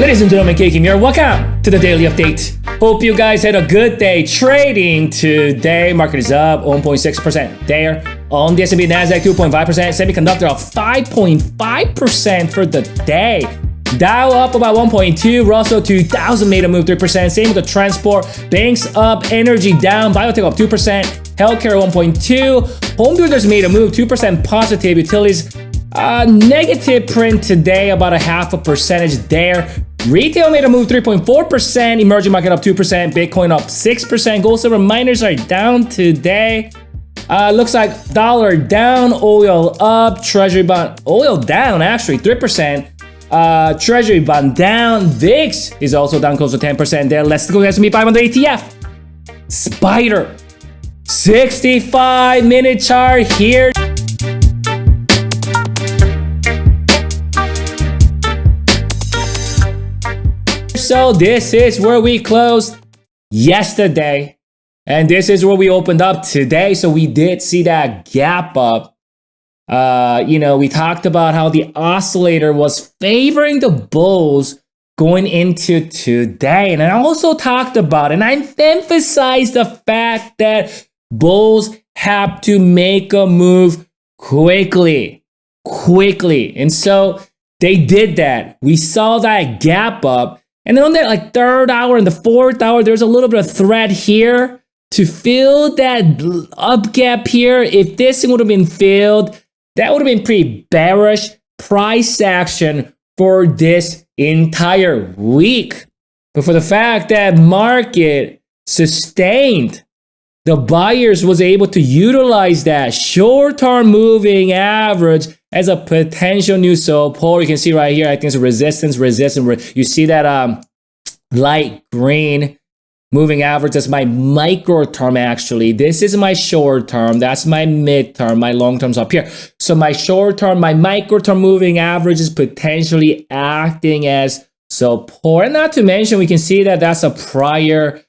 Ladies and gentlemen, Keiki here. Welcome to the Daily Update. Hope you guys had a good day trading today. Market is up 1.6% there. On the S&P Nasdaq, 2.5%. Semiconductor up 5.5% for the day. Dow up about 1.2. Russell 2000 made a move 3%. Same with the transport. Banks up. Energy down. Biotech up 2%. Healthcare 1.2. Home builders made a move 2% positive. Utilities negative print today, about a 0.5% there. Retail made a move 3.4%. Emerging market up 2%. Bitcoin up 6%. Gold, silver, miners are down today. Looks like dollar down, oil up, treasury bond, oil down actually 3%. Treasury bond down. VIX is also down close to 10% there. Let's go to S&P 500 ETF. Spider. 65-minute chart here. So this is where we closed yesterday, and this is where we opened up today. So we did see that gap up. We talked about how the oscillator was favoring the bulls going into today. And I also talked about, and I emphasized the fact that bulls have to make a move quickly. And so they did that. We saw that gap up. And then on that third hour and the fourth hour, there's a little bit of thread here to fill that up gap here. If this thing would have been filled, that would have been pretty bearish price action for this entire week. But for the fact that market sustained, the buyers was able to utilize that short-term moving average as a potential new support. You can see right here, I think it's a resistance. You see that light green moving average. That's my micro term actually. This is my short term. That's my mid term. My long term's up here. So my short term, my micro term moving average is potentially acting as support. And not to mention, we can see that that's a prior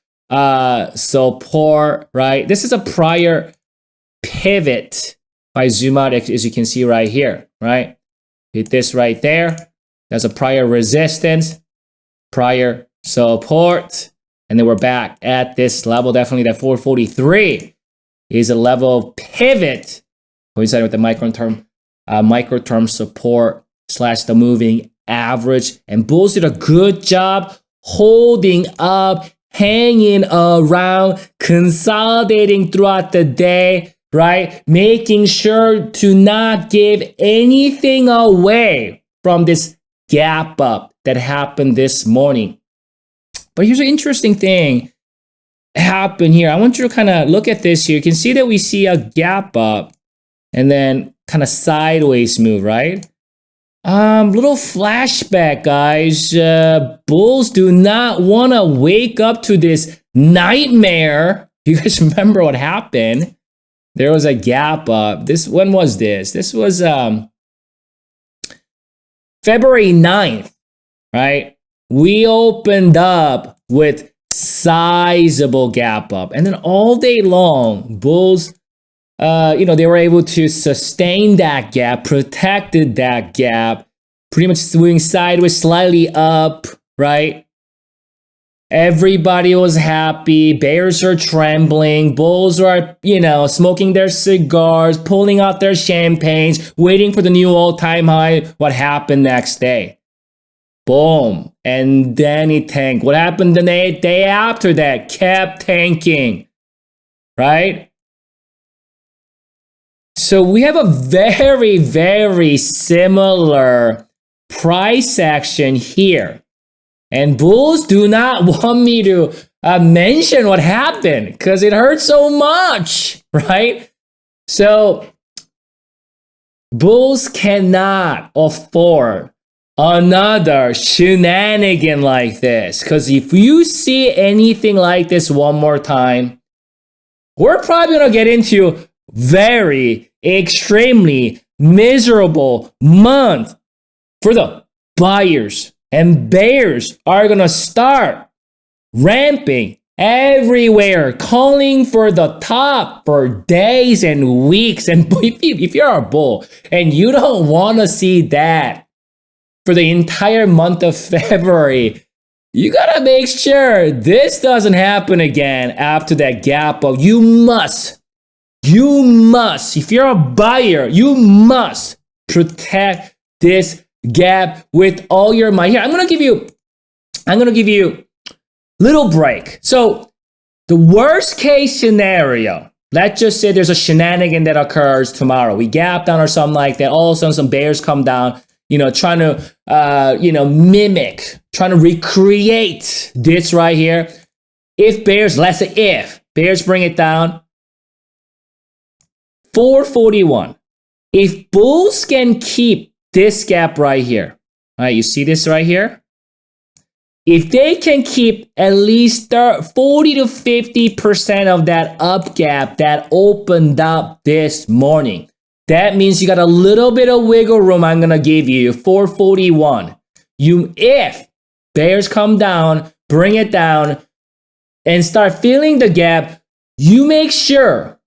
support, right? This is a prior pivot. If I zoom out, as you can see right here, right? Hit this right there. That's a prior resistance, prior support. And then we're back at this level. Definitely that 443 is a level of pivot coinciding with the micro term support / the moving average. And bulls did a good job holding up, hanging around, consolidating throughout the day, right? Making sure to not give anything away from this gap up that happened this morning. But here's an interesting thing happened here. I want you to kind of look at this here. You can see that we see a gap up and then kind of sideways move, right? Little flashback, guys. Bulls do not want to wake up to this nightmare. You guys remember what happened? There was a gap up. When was this? This was February 9th, right? We opened up with sizable gap up. And then all day long, bulls, they were able to sustain that gap, protected that gap, pretty much moving sideways, slightly up, right? Everybody was happy. Bears are trembling. Bulls are, smoking their cigars, pulling out their champagnes, waiting for the new all-time high. What happened next day? Boom. And then it tanked. What happened the day after that? Kept tanking, right? So we have a very, very similar price action here. And bulls do not want me to mention what happened because it hurts so much, right? So bulls cannot afford another shenanigan like this, because if you see anything like this one more time, we're probably going to get into very extremely miserable month for the buyers. And bears are going to start ramping everywhere, calling for the top for days and weeks. And if you're a bull and you don't want to see that, for the entire month of February. You gotta make sure this doesn't happen again after that gap up. You must, if you're a buyer, you must protect this gap with all your might. Here, I'm gonna give you little break. So the worst case scenario, let's just say there's a shenanigan that occurs tomorrow. We gap down or something like that. All of a sudden some bears come down, trying to, mimic, trying to recreate this right here. If bears, let's say if bears bring it down, 441. If bulls can keep this gap right here, all right, you see this right here? If they can keep at least 40 to 50% of that up gap that opened up this morning, that means you got a little bit of wiggle room. I'm going to give you 441. If bears come down, bring it down, and start filling the gap, you make sure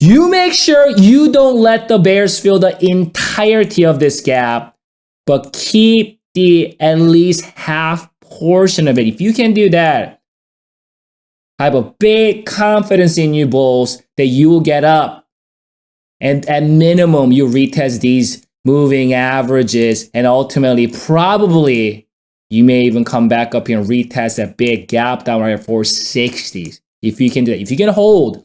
you don't let the bears fill the entirety of this gap, but keep the at least half portion of it. If you can do that, I have a big confidence in you, bulls, that you will get up. And at minimum, you retest these moving averages, and ultimately, probably, you may even come back up here and retest that big gap down right at 460s. If you can do that. If you can hold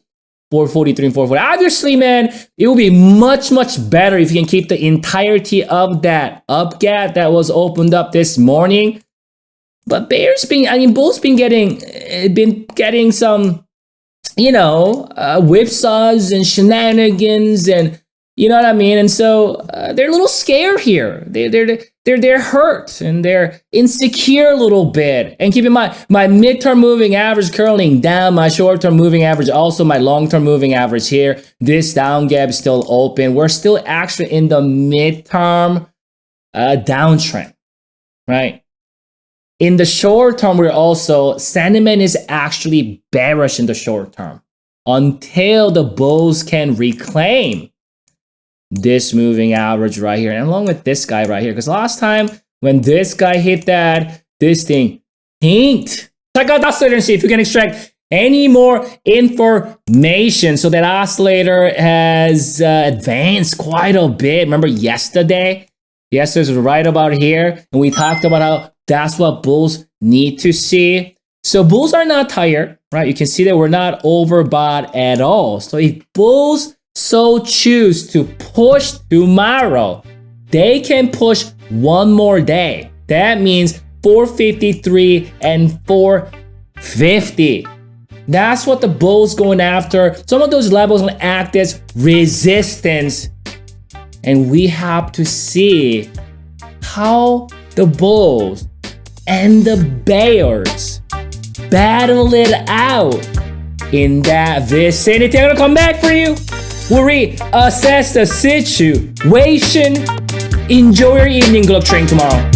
443 and 440. Obviously, man, it will be much, much better if you can keep the entirety of that up gap that was opened up this morning. But bulls been getting some, whipsaws and shenanigans, and you know what I mean? And so they're a little scared here. They're hurt and they're insecure a little bit. And keep in mind, my midterm moving average curling down, my short-term moving average, also my long-term moving average here. This down gap is still open. We're still actually in the midterm downtrend, right? In the short term, sentiment is actually bearish in the short term until the bulls can reclaim this moving average right here, and along with this guy right here, because last time when this guy hit that, this thing tanked. Check out the oscillator and see if you can extract any more information. So that oscillator has advanced quite a bit. Remember yesterday was right about here, and we talked about how that's what bulls need to see. So bulls are not tired, right? You can see that we're not overbought at all. So if bulls so choose to push tomorrow, they can push one more day. That means 453 and 450. That's what the bulls going after. Some of those levels will act as resistance, and we have to see how the bulls and the bears battle it out in that vicinity. I'm gonna come back for you. We'll reassess the situation. Enjoy your evening. Good luck training tomorrow.